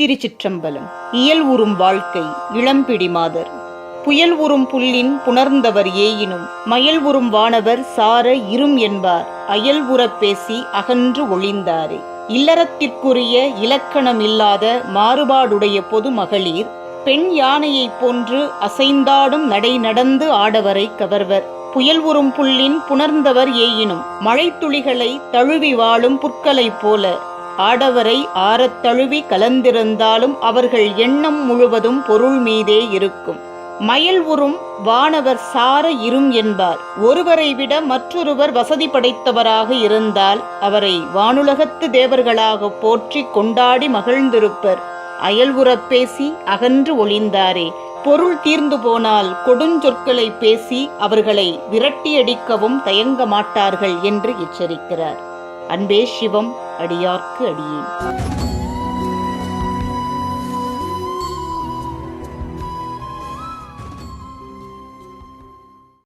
திருச்சிற்றம்பலம். இயல் உறும் வாழ்க்கை இளம்பிடி மாதர். புயல் உறும் புல்லின் புணர்ந்தவர் ஏயினும் மயல் உறும் வானவர் சார இரும் என்பார் அயல் உறப் பேசி அகன்று ஒழிந்தாரே. இல்லறத்திற்குரிய இலக்கணம் இல்லாத மாறுபாடுடைய பொது மகளிர் பெண் யானையைப் போன்று அசைந்தாடும் நடை நடந்து ஆடவரை கவர்வர். புயல் உறும் புல்லின் புணர்ந்தவர் ஏயினும் மழைத்துளிகளை தழுவி வாழும் புற்களைப் போல ஆடவரை ஆரத் தழுவி கலந்திருந்தாலும் அவர்கள் எண்ணம் முழுவதும் பொருள் மீதே இருக்கும். மயல் உறும் வானவர் சார இரும் என்பார். ஒருவரை விட மற்றொருவர் வசதி படைத்தவராக இருந்தால் அவரை வானுலகத்து தேவர்களாக போற்றி கொண்டாடி மகிழ்ந்திருப்பர். அயல் உறப் பேசி அகன்று ஒழிந்தாரே. பொருள் தீர்ந்து போனால் கொடுஞ்சொற்களை பேசி அவர்களை விரட்டியடிக்கவும் தயங்க மாட்டார்கள் என்று எச்சரிக்கிறார். அன்பே சிவம், அடியார்க்கு அடியேன்.